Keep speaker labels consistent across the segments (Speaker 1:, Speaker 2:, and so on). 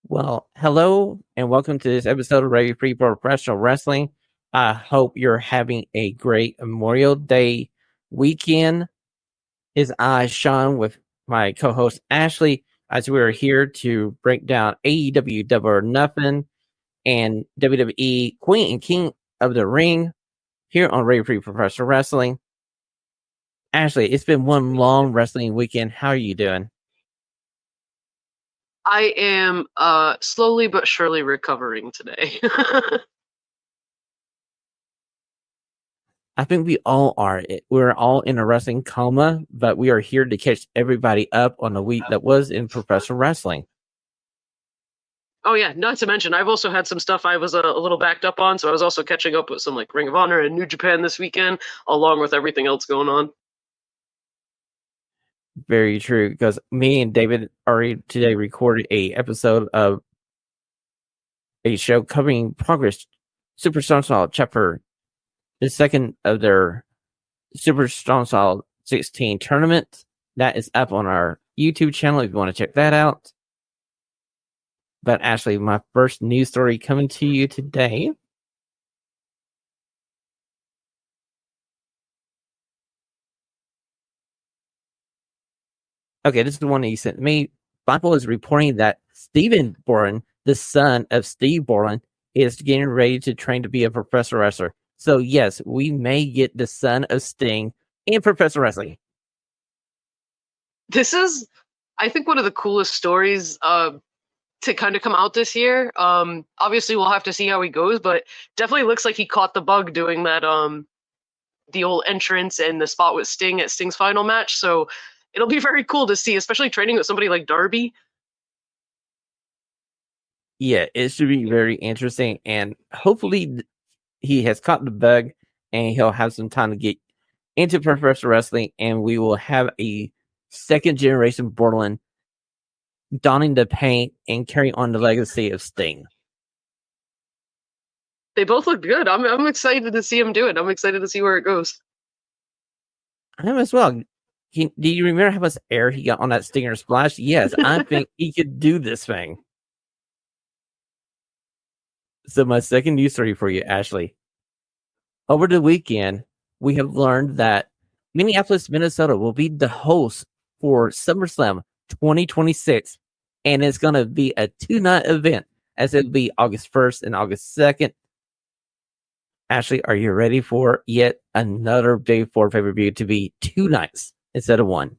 Speaker 1: Well, hello and welcome to this episode of Ready Free for Professional Wrestling. I hope you're having a great Memorial Day weekend. Is I, Shawn, with my co-host Ashley, as we are here to break down AEW Double or Nothing and WWE Queen and King of the Ring here on Ready Free for Professional Wrestling. Ashley, it's been one long wrestling weekend. How are you doing?
Speaker 2: I am slowly but surely recovering today.
Speaker 1: I think we all are. We're all in a wrestling coma, but we are here to catch everybody up on the week that was in professional wrestling.
Speaker 2: Oh yeah, not to mention I've also had some stuff I was a little backed up on, so I was also catching up with some like Ring of Honor and New Japan this weekend, along with everything else going on.
Speaker 1: Very true, because me and David already today recorded a episode of a show covering Progress Super Strong Style Chapter, the second of their Super Strong Style 16 tournament. That is up on our YouTube channel if you want to check that out. But Ashley, my first news story coming to you today. Okay, this is the one that you sent me. Bible is reporting that Stephen Bourne, the son of Steve Bourne, is getting ready to train to be a professional wrestler. So yes, we may get the son of Sting in professional wrestling.
Speaker 2: This is, I think, one of the coolest stories to kind of come out this year. Obviously, we'll have to see how he goes, but definitely looks like he caught the bug doing that. The old entrance and the spot with Sting at Sting's final match. So it'll be very cool to see, especially training with somebody like Darby.
Speaker 1: Yeah, it should be very interesting, and hopefully he has caught the bug and he'll have some time to get into professional wrestling, and we will have a second generation Borderland donning the paint and carrying on the legacy of Sting.
Speaker 2: They both look good. I'm excited to see him do it. I'm excited to see where it goes.
Speaker 1: I am as well. Do you remember how much air he got on that Stinger splash? Yes, I think he could do this thing. So my second news story for you, Ashley. Over the weekend, we have learned that Minneapolis, Minnesota will be the host for SummerSlam 2026. And it's going to be a 2-night event, as it'll be August 1st and August 2nd. Ashley, are you ready for yet another Big Four pay-per-view to be 2 nights instead of 1?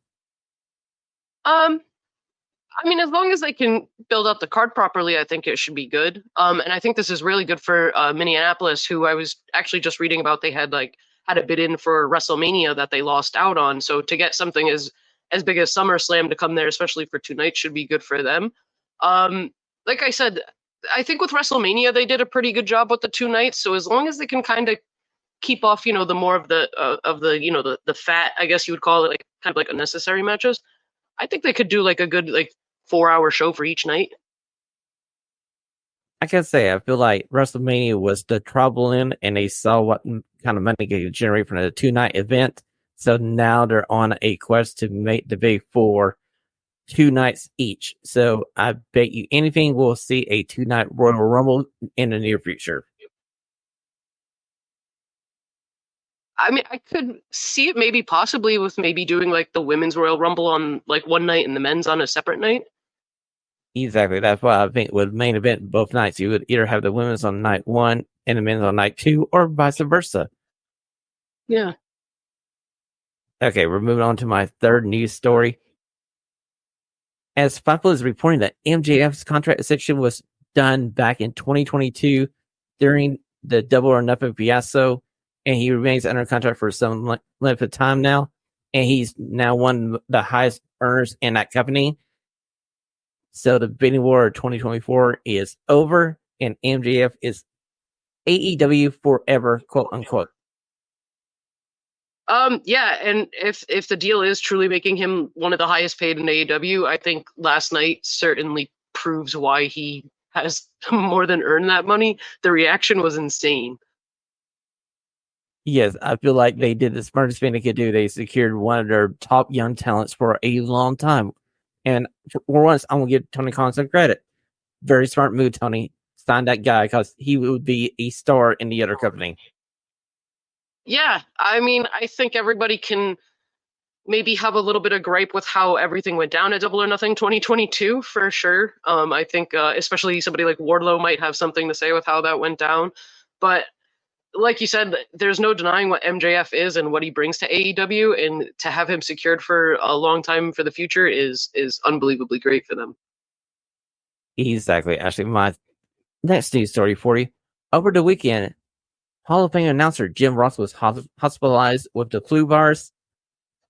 Speaker 2: I mean, as long as they can build up the card properly, I think it should be good. And I think this is really good for Minneapolis, who I was actually just reading about. They had a bid in for WrestleMania that they lost out on. So to get something as big as SummerSlam to come there, especially for 2 nights, should be good for them. Like I said, I think with WrestleMania they did a pretty good job with the 2 nights. So as long as they can kind of keep off, the more of the fat, I guess you would call it, like kind of like unnecessary matches, I think they could do like a good 4-hour show for each night.
Speaker 1: I can say I feel like WrestleMania was the trouble in, and they saw what kind of money they could generate from a 2-night event. So now they're on a quest to make the Big Four 2 nights each. So I bet you anything we'll see a 2-night Royal Rumble in the near future.
Speaker 2: I mean, I could see it maybe possibly with maybe doing like the women's Royal Rumble on like one night and the men's on a separate night.
Speaker 1: Exactly. That's why I think with main event both nights, you would either have the women's on night 1 and the men's on night 2, or vice versa.
Speaker 2: Yeah.
Speaker 1: Okay, we're moving on to my third news story. As Fightful is reporting that MJF's contract extension was done back in 2022 during the Double or Nothing fiasco, and he remains under contract for some length of time now, and he's now one of the highest earners in that company. So the bidding war 2024 is over, and MJF is AEW forever, quote unquote.
Speaker 2: Yeah, and if the deal is truly making him one of the highest paid in AEW, I think last night certainly proves why he has more than earned that money. The reaction was insane.
Speaker 1: Yes, I feel like they did the smartest thing they could do. They secured one of their top young talents for a long time. And for once, I'm going to give Tony Khan some credit. Very smart move, Tony. Sign that guy because he would be a star in the other company.
Speaker 2: Yeah, I mean, I think everybody can maybe have a little bit of gripe with how everything went down at Double or Nothing 2022 for sure. I think especially somebody like Wardlow might have something to say with how that went down. But like you said, there's no denying what MJF is and what he brings to AEW, and to have him secured for a long time for the future is unbelievably great for them.
Speaker 1: Exactly. Actually, my next news story for you. Over the weekend, Hall of Fame announcer Jim Ross was hospitalized with the flu virus.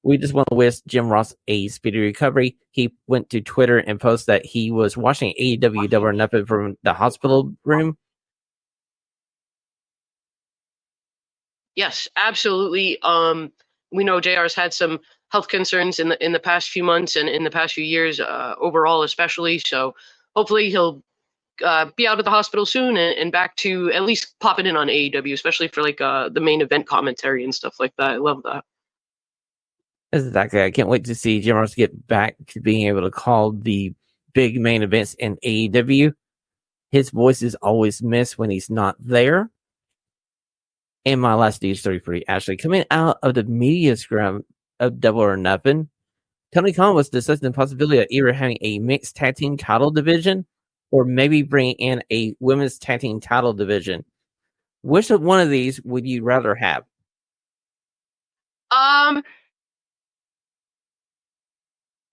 Speaker 1: We just want to wish Jim Ross a speedy recovery. He went to Twitter and posted that he was watching AEW Double or Nothing from the hospital room.
Speaker 2: Yes, absolutely. We know JR's had some health concerns in the past few months and in the past few years, overall especially. So hopefully he'll be out of the hospital soon and back to at least popping in on AEW, especially for like the main event commentary and stuff like that. I love that.
Speaker 1: Exactly. I can't wait to see Jim Ross get back to being able to call the big main events in AEW. His voice is always missed when he's not there. And my last news story for you, Ashley, coming out of the media scrum of Double or Nothing, Tony Khan was discussing the possibility of either having a mixed tag team title division or maybe bringing in a women's tag team title division. Which of one of these would you rather have?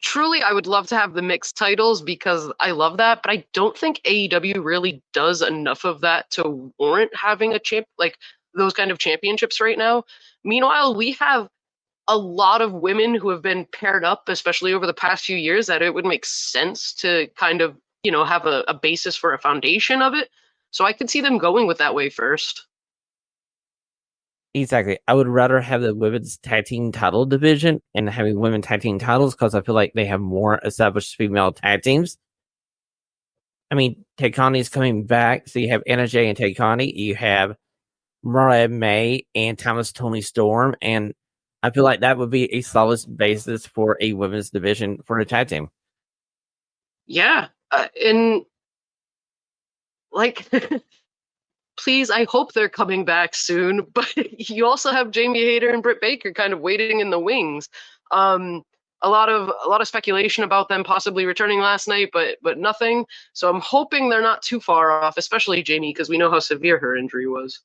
Speaker 2: Truly, I would love to have the mixed titles because I love that, but I don't think AEW really does enough of that to warrant having a champ like those kind of championships right now. Meanwhile, we have a lot of women who have been paired up, especially over the past few years, that it would make sense to kind of, have a basis for a foundation of it. So I could see them going with that way first.
Speaker 1: Exactly. I would rather have the women's tag team title division and having women tag team titles because I feel like they have more established female tag teams. I mean, Tay Conti's coming back. So you have Anna Jay and Tay Conti. You have Mariah May and Thomas Tony Storm. And I feel like that would be a solid basis for a women's division for a tag team.
Speaker 2: Yeah. And like, please, I hope they're coming back soon. But you also have Jamie Hayter and Britt Baker kind of waiting in the wings. A lot of speculation about them possibly returning last night, but nothing. So I'm hoping they're not too far off, especially Jamie, because we know how severe her injury was.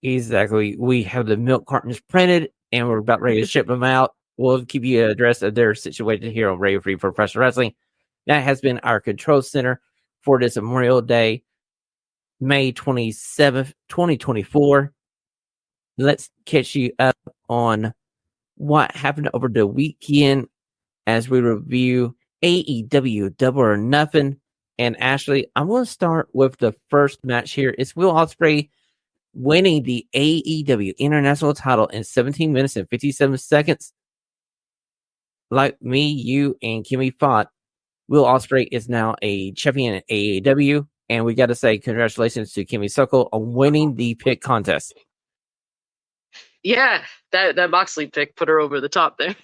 Speaker 1: Exactly. We have the milk cartons printed and we're about ready to ship them out. We'll keep you addressed of their situation here on Radio Free Professional Wrestling. That has been our control center for this Memorial Day, May 27th, 2024. Let's catch you up on what happened over the weekend as we review AEW Double or Nothing. And Ashley, I'm going to start with the first match here. It's Will Ospreay winning the AEW International title in 17 minutes and 57 seconds. Like me, you, and Kimmy fought, Will Ospreay is now a champion in AEW. And we got to say congratulations to Kimmy Sokol on winning the pick contest.
Speaker 2: Yeah, that Moxley pick put her over the top there.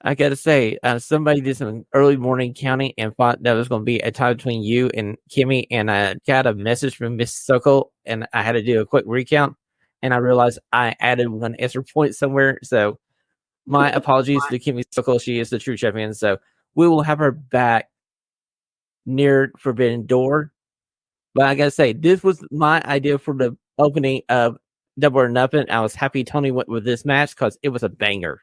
Speaker 1: I got to say, somebody did some early morning counting and thought that was going to be a tie between you and Kimmy. And I got a message from Miss Sokol, and I had to do a quick recount. And I realized I added one extra point somewhere. So my apologies to Kimmy Sokol. She is the true champion. So we will have her back near Forbidden Door. But I got to say, this was my idea for the opening of Double or Nothing. I was happy Tony went with this match because it was a banger.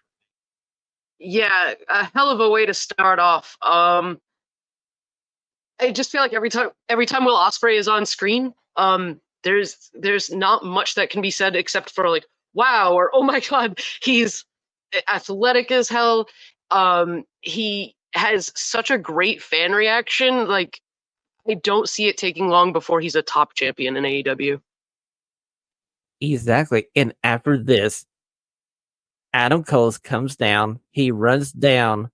Speaker 2: Yeah, a hell of a way to start off. I just feel like every time Will Ospreay is on screen, there's not much that can be said except for like, wow, or oh my god, he's athletic as hell. He has such a great fan reaction. Like, I don't see it taking long before he's a top champion in AEW.
Speaker 1: Exactly. And after this, Adam Cole comes down. He runs down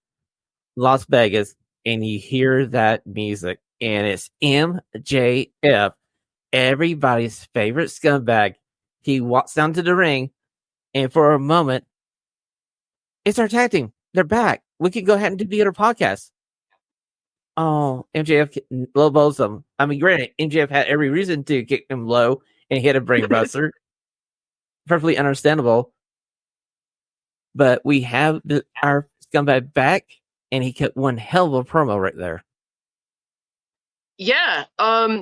Speaker 1: Las Vegas, and you hear that music, and it's MJF, everybody's favorite scumbag. He walks down to the ring, and for a moment, it's our tag team. They're back. we could go ahead and do the other podcast. Oh, MJF low blows him. I mean, granted, MJF had every reason to kick him low and hit a brain buster. Perfectly understandable. But we have our scumbag back, and he kept one hell of a promo right there.
Speaker 2: Yeah,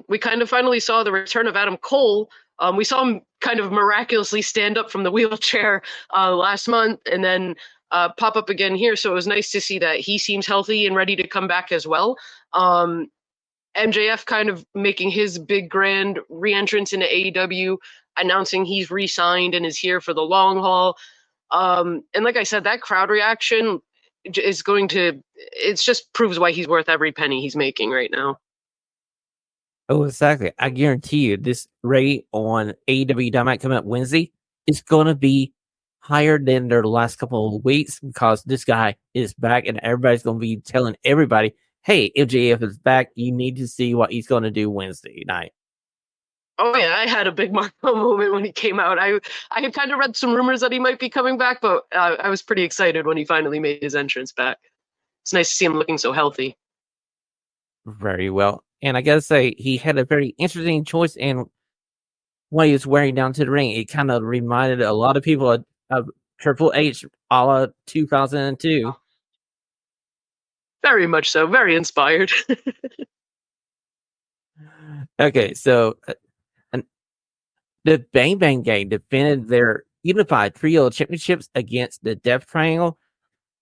Speaker 2: we kind of finally saw the return of Adam Cole. We saw him kind of miraculously stand up from the wheelchair last month and then pop up again here. So it was nice to see that he seems healthy and ready to come back as well. MJF kind of making his big grand re-entrance into AEW, announcing he's re-signed and is here for the long haul. And like I said, that crowd reaction is it just proves why he's worth every penny he's making right now.
Speaker 1: Oh, exactly. I guarantee you this rate on AEW Dynamite coming up Wednesday is going to be higher than their last couple of weeks because this guy is back and everybody's going to be telling everybody, hey, MJF is back. You need to see what he's going to do Wednesday night.
Speaker 2: Oh, yeah, I had a big Marco moment when he came out. I had kind of read some rumors that he might be coming back, but I was pretty excited when he finally made his entrance back. It's nice to see him looking so healthy.
Speaker 1: Very well. And I gotta say, he had a very interesting choice in what he was wearing down to the ring. It kind of reminded a lot of people of Triple H a la 2002.
Speaker 2: Very much so. Very inspired.
Speaker 1: Okay, so the Bang Bang Gang defended their unified trio championships against the Death Triangle.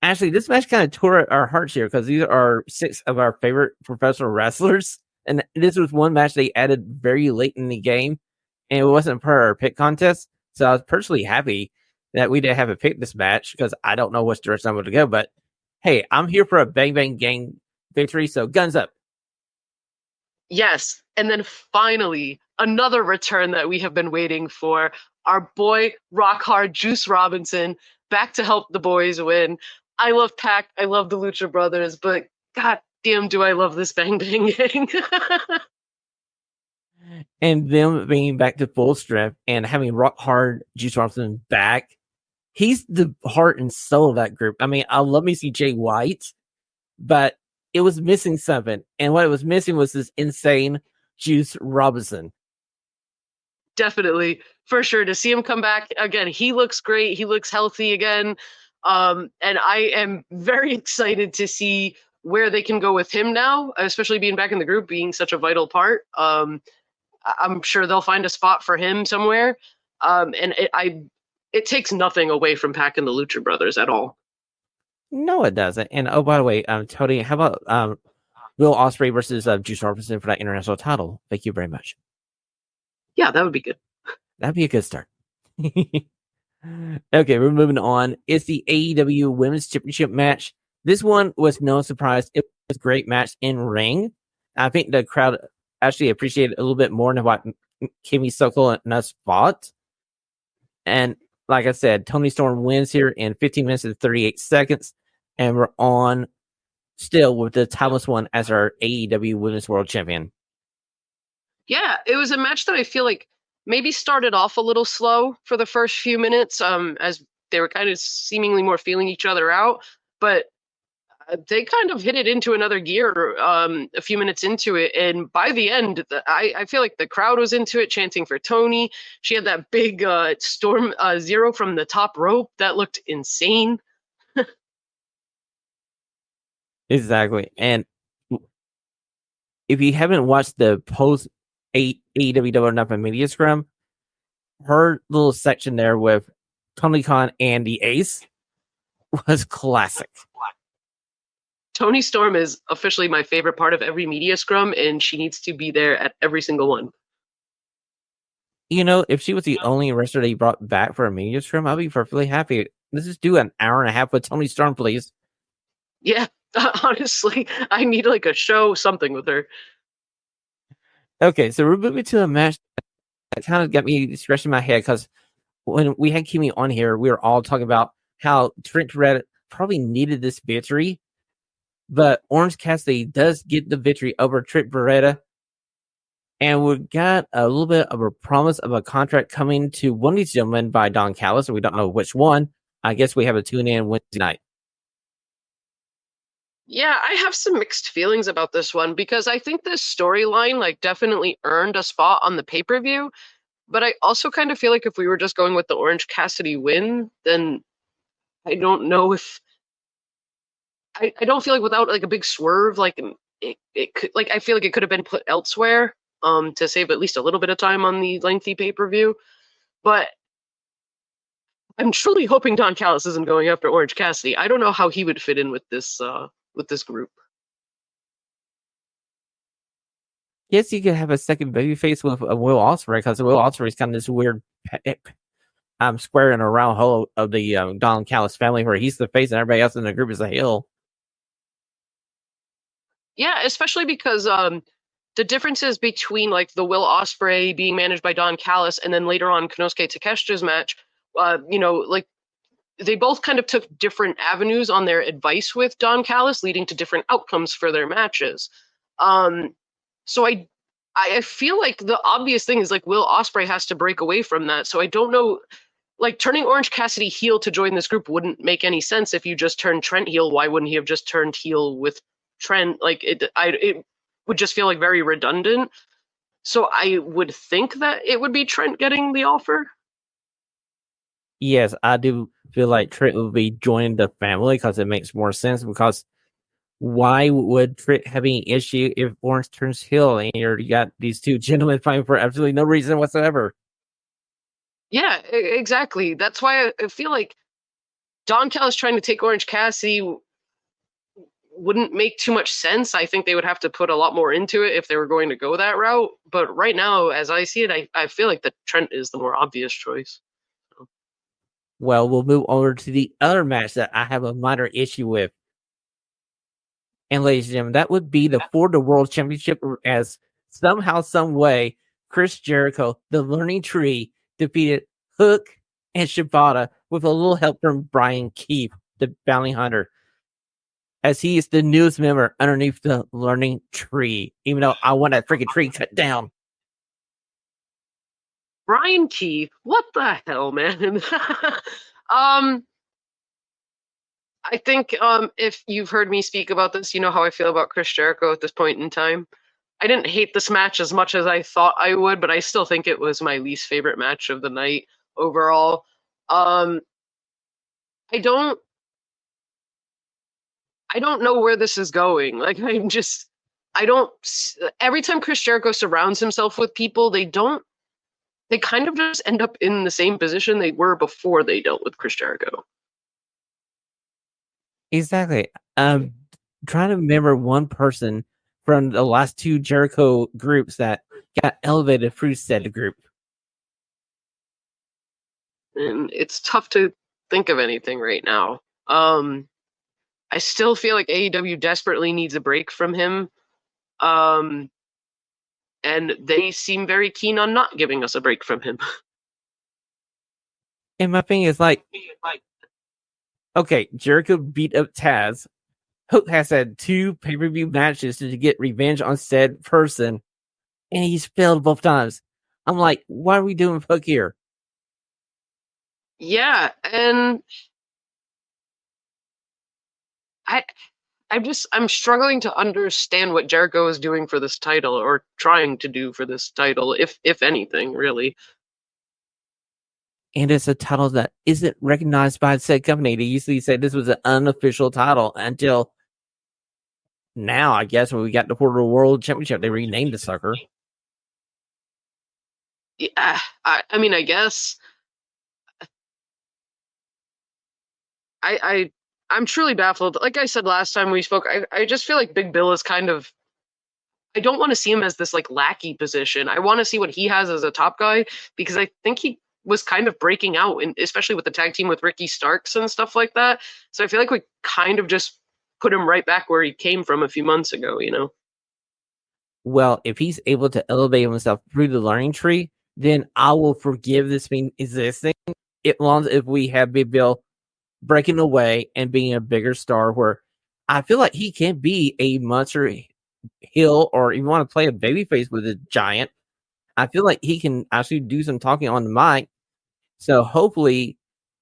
Speaker 1: Actually, this match kind of tore our hearts here because these are 6 of our favorite professional wrestlers. And this was one match they added very late in the game, and it wasn't part of our pick contest. So I was personally happy that we didn't have to pick this match because I don't know which direction I'm going to go. But hey, I'm here for a Bang Bang Gang victory, so guns up.
Speaker 2: Yes, and then finally, another return that we have been waiting for. Our boy, Rock Hard Juice Robinson, back to help the boys win. I love Pac, I love the Lucha Brothers, but god damn do I love this Bang Bang Gang.
Speaker 1: And them being back to full strength and having Rock Hard Juice Robinson back, he's the heart and soul of that group. I mean, I love me see Jay White, but it was missing something. And what it was missing was this insane Juice Robinson.
Speaker 2: Definitely, for sure. To see him come back again, he looks great. He looks healthy again. And I am very excited to see where they can go with him now, especially being back in the group, being such a vital part. I'm sure they'll find a spot for him somewhere. And it takes nothing away from Pac and the Lucha Brothers at all.
Speaker 1: No, it doesn't. And oh, by the way, Tony, how about Will Ospreay versus Juice Robinson for that international title? Thank you very much.
Speaker 2: Yeah, that would be good.
Speaker 1: That'd be a good start. Okay, we're moving on. It's the AEW Women's Championship match. This one was no surprise. It was a great match in ring. I think the crowd actually appreciated it a little bit more than what Kimmy Sokol and us fought. And like I said, Toni Storm wins here in 15 minutes and 38 seconds. And we're on still with the timeless one as our AEW Women's World Champion.
Speaker 2: Yeah, it was a match that I feel like maybe started off a little slow for the first few minutes as they were kind of seemingly more feeling each other out. But they kind of hit it into another gear a few minutes into it. And by the end, I feel like the crowd was into it, chanting for Toni. She had that big Storm Zero from the top rope. That looked insane.
Speaker 1: Exactly. And if you haven't watched the post AEW Double or Nothing Media Scrum, her little section there with Tony Khan and the Ace was classic.
Speaker 2: Toni Storm is officially my favorite part of every media scrum, and she needs to be there at every single one.
Speaker 1: You know, if she was the only wrestler they brought back for a media scrum, I'd be perfectly happy. Let's just do an hour and a half with Toni Storm, please.
Speaker 2: Yeah, honestly, I need like a show, something with her.
Speaker 1: Okay, so we're moving to a match that kind of got me scratching my head because when we had Kimmy on here, we were all talking about how Trent Beretta probably needed this victory. But Orange Cassidy does get the victory over Trent Beretta. And we got a little bit of a promise of a contract coming to one of these gentlemen by Don Callis. We don't know which one. I guess we have a tune in Wednesday night.
Speaker 2: Yeah, I have some mixed feelings about this one because I think this storyline like definitely earned a spot on the pay-per-view, but I also kind of feel like if we were just going with the Orange Cassidy win, then I don't know if I don't feel like without like a big swerve, like it could like I feel like it could have been put elsewhere to save at least a little bit of time on the lengthy pay-per-view. But I'm truly hoping Don Callis isn't going after Orange Cassidy. I don't know how he would fit in with this group.
Speaker 1: Yes, you could have a second babyface with Will Ospreay because Will Ospreay is kind of this weird square in a round hole of the Don Callis family where he's the face and everybody else in the group is a heel.
Speaker 2: Yeah, especially because the differences between like the Will Ospreay being managed by Don Callis and then later on Konosuke Takeshita's match, like they both kind of took different avenues on their advice with Don Callis, leading to different outcomes for their matches. Um, so I feel like the obvious thing is like Will Ospreay has to break away from that. So I don't know, like turning Orange Cassidy heel to join this group wouldn't make any sense if you just turned Trent heel. Why wouldn't he have just turned heel with Trent? Like it would just feel like very redundant. So I would think that it would be Trent getting the offer.
Speaker 1: Yes, I do feel like Trent would be joining the family because it makes more sense. Because why would Trent have any issue if Orange turns heel and you got these two gentlemen fighting for absolutely no reason whatsoever?
Speaker 2: Yeah, exactly. That's why I feel like Don Callis trying to take Orange Cassidy wouldn't make too much sense. I think they would have to put a lot more into it if they were going to go that route. But right now, as I see it, I feel like that Trent is the more obvious choice.
Speaker 1: Well, we'll move over to the other match that I have a minor issue with. And ladies and gentlemen, that would be the For the World Championship as somehow, some way, Chris Jericho, the Learning Tree, defeated Hook and Shibata with a little help from Brian Keefe, the bounty hunter, as he is the newest member underneath the Learning Tree, even though I want that freaking tree cut down.
Speaker 2: Brian Keefe, what the hell, man? um, I think if you've heard me speak about this, you know how I feel about Chris Jericho at this point in time. I didn't hate this match as much as I thought I would, but I still think it was my least favorite match of the night overall. Um, I don't I don't know where this is going. Like I don't every time Chris Jericho surrounds himself with people, they kind of just end up in the same position they were before they dealt with Chris Jericho.
Speaker 1: Exactly. Trying to remember one person from the last two Jericho groups that got elevated through said group.
Speaker 2: And it's tough to think of anything right now. I still feel like AEW desperately needs a break from him. Um, and they seem very keen on not giving us a break from him.
Speaker 1: And my thing is like, okay, Jericho beat up Taz. Hook has had two pay-per-view matches to get revenge on said person, and he's failed both times. I'm like, why are we doing Hook here?
Speaker 2: Yeah, and I I'm struggling to understand what Jericho is doing for this title or trying to do for this title, if anything, really.
Speaker 1: And it's a title that isn't recognized by said company. They usually say this was an unofficial title until now, I guess, when we got the World Championship, they renamed the sucker.
Speaker 2: Yeah, I mean, I guess I I'm truly baffled. Like I said last time we spoke, I just feel like Big Bill is kind of I don't want to see him as this like lackey position. I want to see what he has as a top guy because I think he was kind of breaking out, and especially with the tag team with Ricky Starks and stuff like that. So I feel like we kind of just put him right back where he came from a few months ago, you know?
Speaker 1: Well, if he's able to elevate himself through the learning tree, then I will forgive this being existing as long as if we have Big Bill breaking away and being a bigger star where I feel like he can be a monster heel or even want to play a babyface with a giant. I feel like he can actually do some talking on the mic. So hopefully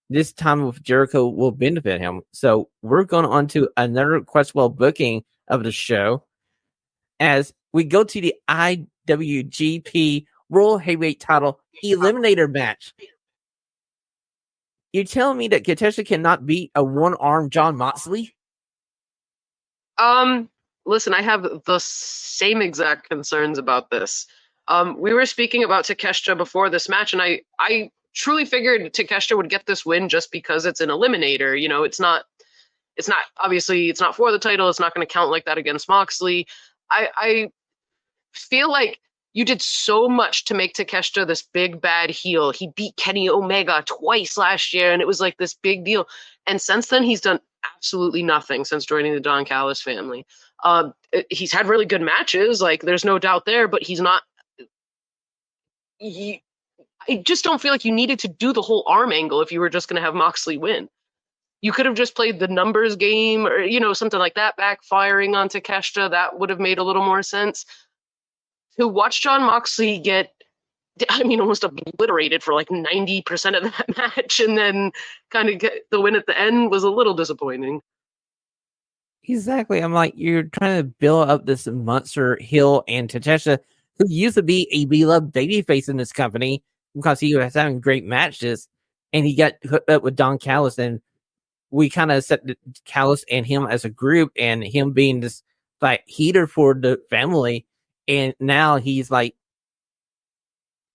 Speaker 1: this time with Jericho will benefit him. So we're going on to another questionable booking of the show as we go to the IWGP World Heavyweight Title Eliminator match. You're telling me that Katasha cannot beat a one-armed Jon Moxley?
Speaker 2: Listen, I have the same exact concerns about this. We were speaking about Takeshita before this match, and I truly figured Takeshita would get this win just because it's an eliminator. You know, it's not obviously it's not for the title. It's not going to count like that against Moxley. I feel like you did so much to make Takeshita this big bad heel. He beat Kenny Omega twice last year, and it was like this big deal. And since then, he's done absolutely nothing since joining the Don Callis family. He's had really good matches, like there's no doubt there, but he's not. I just don't feel like you needed to do the whole arm angle if you were just going to have Moxley win. You could have just played the numbers game or, you know, something like that, backfiring on Takeshita. That would have made a little more sense. To watch Jon Moxley get, I mean, almost obliterated for like 90% of that match and then kind of get the win at the end was a little disappointing.
Speaker 1: Exactly. I'm like, you're trying to build up this monster heel and Takeshita, who used to be a beloved babyface in this company because he was having great matches, and he got hooked up with Don Callis, and we kind of set Callis and him as a group, and him being this like heater for the family, and now he's like,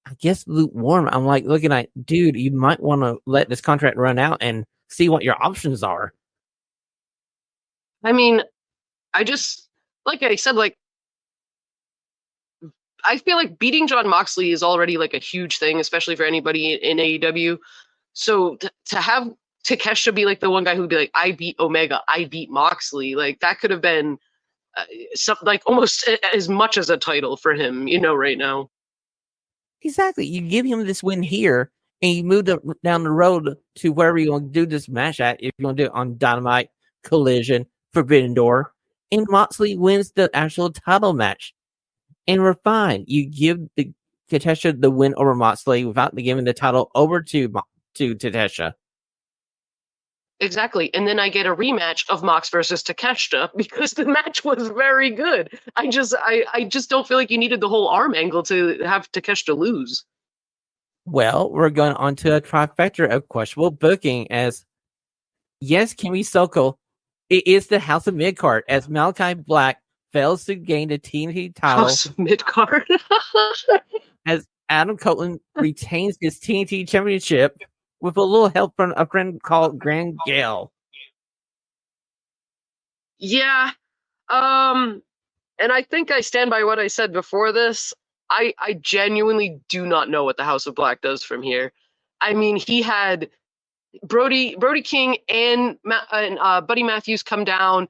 Speaker 1: I guess lukewarm. I'm like looking at, dude, you might want to let this contract run out and see what your options are.
Speaker 2: I mean, I just, like I said, like, I feel like beating Jon Moxley is already like a huge thing, especially for anybody in AEW. So to have Takeshita be like the one guy who'd be like, I beat Omega, I beat Moxley, like that could have been something like almost as much as a title for him, you know, right now.
Speaker 1: Exactly. You give him this win here, and you move down the road to wherever you want to do this match at. If you want to do it on Dynamite, Collision, Forbidden Door, and Moxley wins the actual title match, and we're fine. You give the Takeshita the win over Moxley without giving the title over to Takeshita.
Speaker 2: Exactly. And then I get a rematch of Mox versus Takeshita because the match was very good. I just don't feel like you needed the whole arm angle to have Takeshita lose.
Speaker 1: Well, we're going on to a trifecta of questionable booking as, yes, Kimmy Sokol, it is the House of Midcard as Malachi Black fails to gain the TNT title.
Speaker 2: House of Midcard.
Speaker 1: As Adam Copeland retains his TNT championship with a little help from a friend called Grand Gale.
Speaker 2: Yeah. And I think I stand by what I said before this. I genuinely do not know what the House of Black does from here. I mean, he had Brody King and Buddy Matthews come down,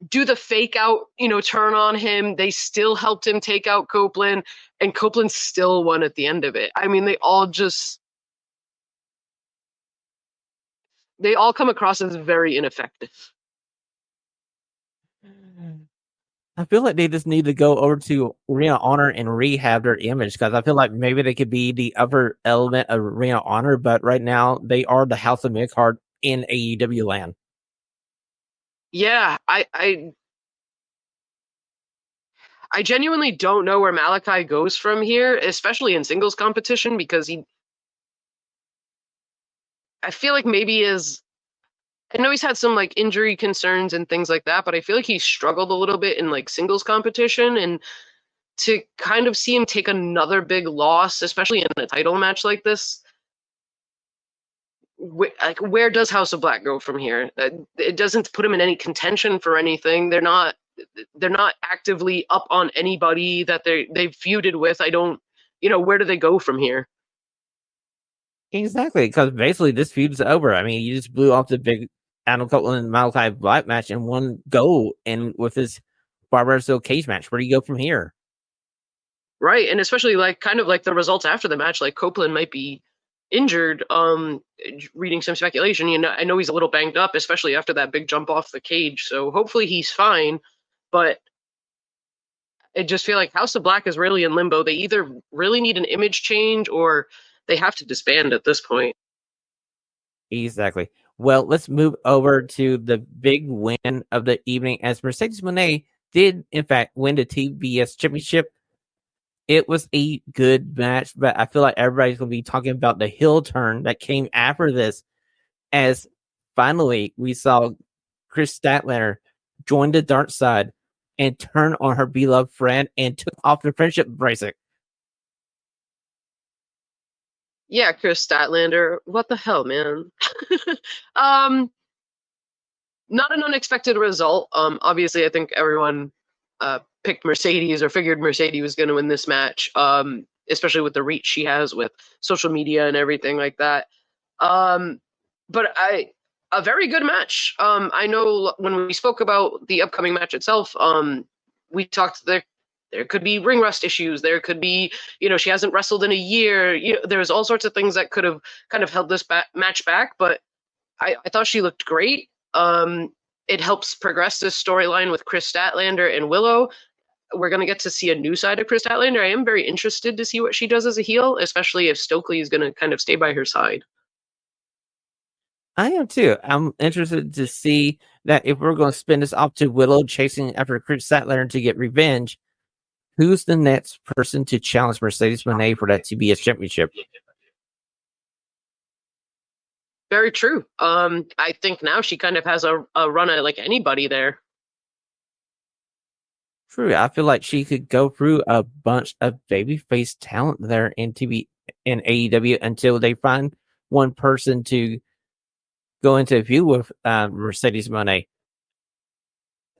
Speaker 2: do the fake out, you know, turn on him. They still helped him take out Copeland, and Copeland still won at the end of it. I mean, they all come across as very ineffective.
Speaker 1: I feel like they just need to go over to Ring of Honor and rehab their image, because I feel like maybe they could be the upper element of Ring of Honor, but right now they are the House of Midcard in AEW land.
Speaker 2: Yeah, I genuinely don't know where Malachi goes from here, especially in singles competition, because I feel like maybe I know he's had some like injury concerns and things like that, but I feel like he's struggled a little bit in like singles competition, and to kind of see him take another big loss, especially in a title match like this, where does House of Black go from here? It doesn't put him in any contention for anything. They're not actively up on anybody that they've feuded with. I don't, you know, where do they go from here?
Speaker 1: Exactly, because basically this feud is over. I mean, you just blew off the big Adam Copeland and Malachi Black match in one go, and with this Barbarossa cage match, where do you go from here?
Speaker 2: Right, and especially like kind of like the results after the match, like Copeland might be injured. Reading some speculation, you know, I know he's a little banged up, especially after that big jump off the cage. So hopefully he's fine. But I just feel like House of Black is really in limbo. They either really need an image change or they have to disband at this point.
Speaker 1: Exactly. Well, let's move over to the big win of the evening as Mercedes Moné did, in fact, win the TBS Championship. It was a good match, but I feel like everybody's going to be talking about the heel turn that came after this, as finally we saw Chris Statlander join the dark side and turn on her beloved friend and took off the friendship bracelet.
Speaker 2: Yeah, Chris Statlander. What the hell, man? um, Not an unexpected result. Obviously, I think everyone picked Mercedes or figured Mercedes was going to win this match. Especially with the reach she has with social media and everything like that. But a very good match. I know when we spoke about the upcoming match itself, we talked there could be ring rust issues. There could be, she hasn't wrestled in a year. There's all sorts of things that could have kind of held this match back. But I thought she looked great. It helps progress this storyline with Chris Statlander and Willow. We're going to get to see a new side of Chris Statlander. I am very interested to see what she does as a heel, especially if Stokely is going to kind of stay by her side.
Speaker 1: I am too. I'm interested to see that if we're going to spin this off to Willow chasing after Chris Statlander to get revenge, who's the next person to challenge Mercedes Moné for that TBS championship?
Speaker 2: Very true. I think now she kind of has a run at like anybody there.
Speaker 1: True. I feel like she could go through a bunch of babyface talent there in AEW until they find one person to go into a feud with Mercedes Moné.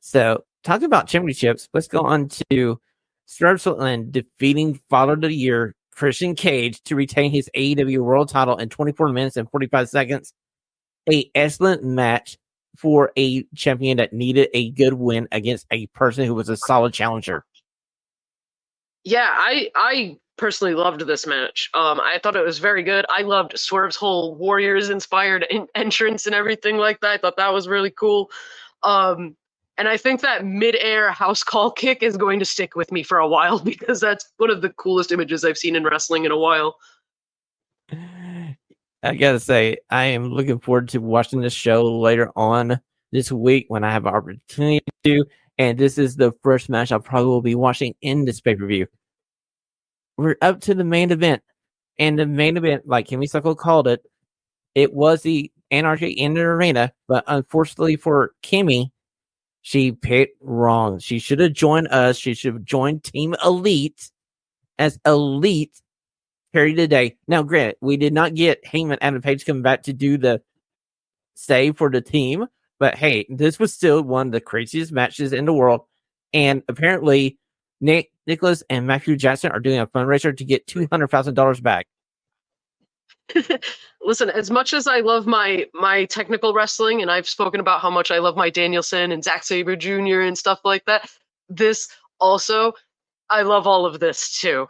Speaker 1: So, talking about championships, let's go on to Swerve defeating Father of the Year Christian Cage to retain his AEW World Title in 24 minutes and 45 seconds. A excellent match for a champion that needed a good win against a person who was a solid challenger.
Speaker 2: Yeah, I personally loved this match. I thought it was very good. I loved Swerve's whole Warriors-inspired entrance and everything like that. I thought that was really cool. And I think that mid-air house call kick is going to stick with me for a while because that's one of the coolest images I've seen in wrestling in a while.
Speaker 1: I gotta say, I am looking forward to watching this show later on this week when I have an opportunity to. And this is the first match I probably will be watching in this pay-per-view. We're up to the main event. And the main event, like Kimmy Suckle called it, it was the Anarchy in the Arena. But unfortunately for Kimmy, she picked wrong. She should have joined us. She should have joined Team Elite as Elite carried the day. Now, granted, we did not get Heyman and Adam Page coming back to do the save for the team. But hey, this was still one of the craziest matches in the world. And apparently, Nicholas and Matthew Jackson are doing a fundraiser to get $200,000 back.
Speaker 2: Listen, as much as I love my technical wrestling, and I've spoken about how much I love my Danielson and Zack Sabre Jr. and stuff like that, this also, I love all of this too.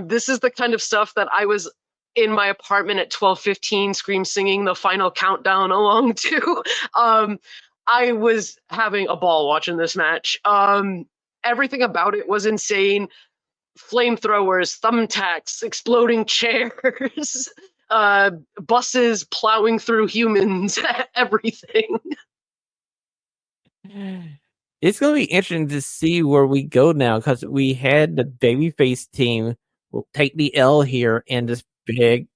Speaker 2: This is the kind of stuff that I was in my apartment at 12:15 scream singing the final countdown along to. I was having a ball watching this match. Everything about it was insane. Flamethrowers, thumbtacks, exploding chairs, buses plowing through humans, everything.
Speaker 1: It's going to be interesting to see where we go now because we had the babyface team will take the L here in this big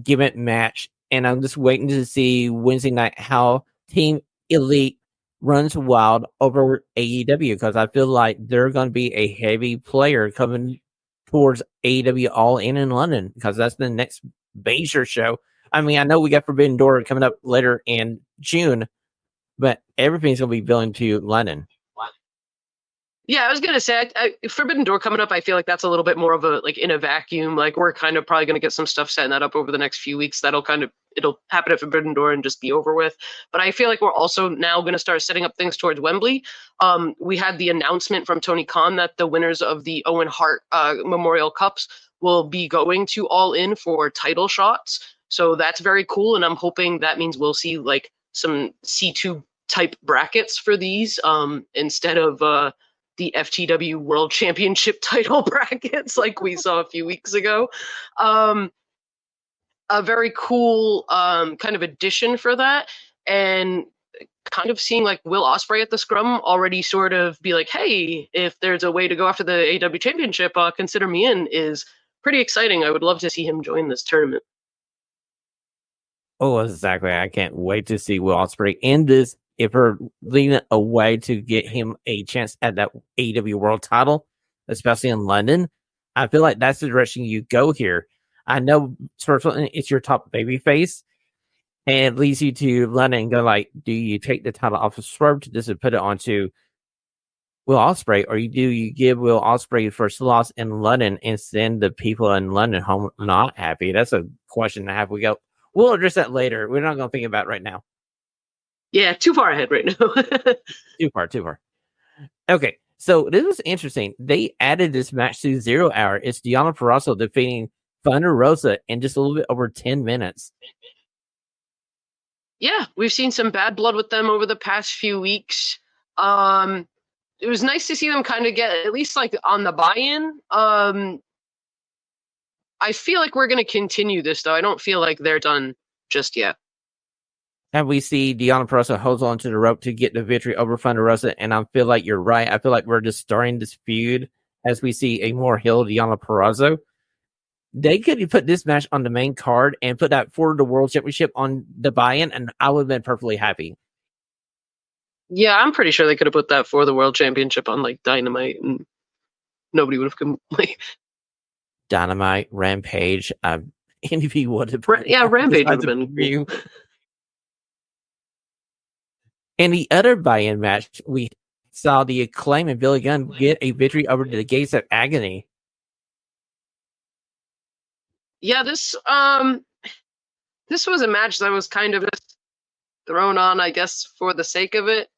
Speaker 1: gimmick match. And I'm just waiting to see Wednesday night how Team Elite runs wild over AEW because I feel like they're going to be a heavy player coming towards AEW All In London because that's the next major show. I mean, I know we got Forbidden Door coming up later in June, but everything's going to be building to London.
Speaker 2: Yeah, I was gonna say Forbidden Door coming up. I feel like that's a little bit more of a like in a vacuum. Like we're kind of probably gonna get some stuff setting that up over the next few weeks. It'll happen at Forbidden Door and just be over with. But I feel like we're also now gonna start setting up things towards Wembley. We had the announcement from Tony Khan that the winners of the Owen Hart Memorial Cups will be going to All In for title shots. So that's very cool, and I'm hoping that means we'll see like some C2 type brackets for these instead of the FTW World Championship title brackets like we saw a few weeks ago. a very cool kind of addition for that. And kind of seeing like Will Ospreay at the scrum already sort of be like, hey, if there's a way to go after the AEW championship, consider me in, is pretty exciting. I would love to see him join this tournament.
Speaker 1: Oh, exactly. I can't wait to see Will Ospreay in this. If we're leaning away to get him a chance at that AEW world title, especially in London, I feel like that's the direction you go here. I know it's your top baby face, and it leads you to London and go like, do you take the title off of Swerve to just put it onto Will Ospreay, or do you give Will Ospreay first loss in London and send the people in London home not happy? That's a question to have. We'll address that later. We're not going to think about it right now.
Speaker 2: Yeah, too far ahead right now.
Speaker 1: Too far. Okay, so this was interesting. They added this match to 0 Hour. It's Deonna Purrazzo defeating Thunder Rosa in just a little bit over 10 minutes.
Speaker 2: Yeah, we've seen some bad blood with them over the past few weeks. It was nice to see them kind of get at least like on the buy-in. I feel like we're going to continue this, though. I don't feel like they're done just yet.
Speaker 1: And we see Deonna Purrazzo holds on to the rope to get the victory over Thunder Rosa, and I feel like you're right. I feel like we're just starting this feud as we see a more heel Deonna Purrazzo. They could put this match on the main card and put that for the World Championship on the buy-in, and I would have been perfectly happy.
Speaker 2: Yeah, I'm pretty sure they could have put that for the World Championship on like Dynamite, and nobody would have complained.
Speaker 1: Dynamite, Rampage, NXT would have.
Speaker 2: Rampage would have been
Speaker 1: you. In the other buy-in match, we saw the Acclaim and Billy Gunn get a victory over the Gates of Agony.
Speaker 2: Yeah, this was a match that was kind of just thrown on, I guess, for the sake of it.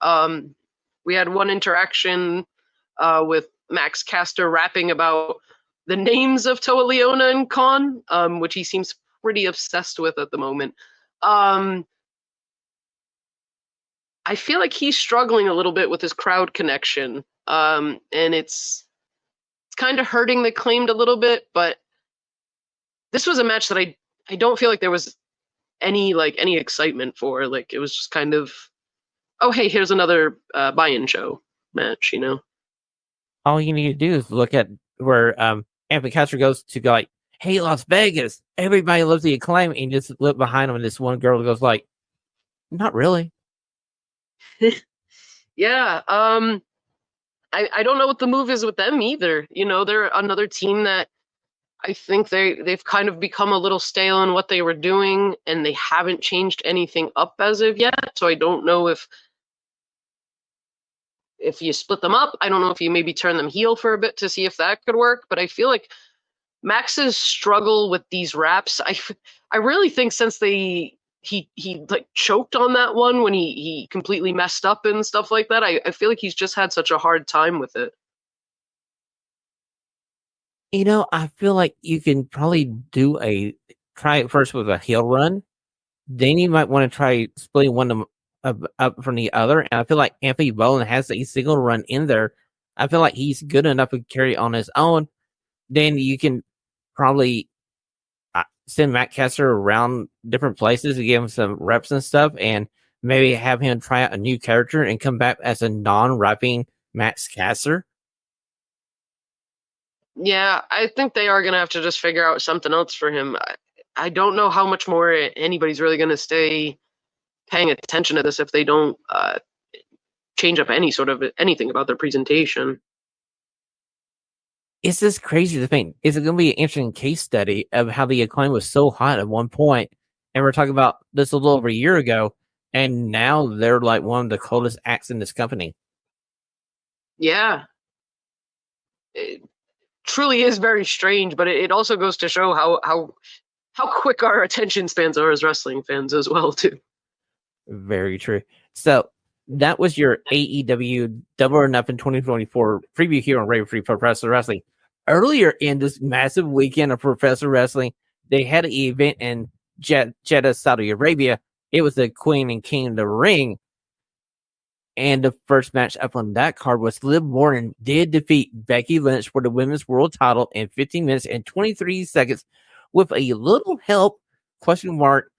Speaker 2: We had one interaction with Max Caster rapping about the names of Toa Leona and Khan, which he seems pretty obsessed with at the moment. I feel like he's struggling a little bit with his crowd connection, and it's kind of hurting the Acclaimed a little bit. But this was a match that I don't feel like there was any excitement for. Like, it was just kind of, oh hey, here's another buy-in show match, you know.
Speaker 1: All you need to do is look at where Anthony Castro goes to go like, hey, Las Vegas, everybody loves the Acclaim, and just look behind him, and this one girl goes like, not really.
Speaker 2: Yeah, I don't know what the move is with them either. You know, they're another team that I think they've kind of become a little stale in what they were doing, and they haven't changed anything up as of yet. So I don't know if you split them up. I don't know if you maybe turn them heel for a bit to see if that could work. But I feel like Max's struggle with these raps, I really think since he like choked on that one when he completely messed up and stuff like that, I feel like he's just had such a hard time with it.
Speaker 1: You know, I feel like you can probably try it first with a heel run. Then you might want to try splitting one up from the other. And I feel like Anthony Bowen has a single run in there. I feel like he's good enough to carry on his own. Then you can probably send Matt Caster around different places to give him some reps and stuff, and maybe have him try out a new character and come back as a non-rapping Max Caster.
Speaker 2: Yeah, I think they are going to have to just figure out something else for him. I don't know how much more anybody's really going to stay paying attention to this if they don't change up anything about their presentation.
Speaker 1: It's just crazy to think. It's going to be an interesting case study of how the Acclaim was so hot at one point, and we're talking about this a little over a year ago, and now they're like one of the coldest acts in this company.
Speaker 2: Yeah. It truly is very strange, but it also goes to show how quick our attention spans are as wrestling fans as well, too.
Speaker 1: Very true. So that was your AEW Double or Nothing 2024 preview here on Radio Free Professional Wrestling. Earlier in this massive weekend of professional wrestling, they had an event in Jeddah, Saudi Arabia. It was the Queen and King of the Ring. And the first match up on that card was Liv Morgan did defeat Becky Lynch for the women's world title in 15 minutes and 23 seconds with a little help question mark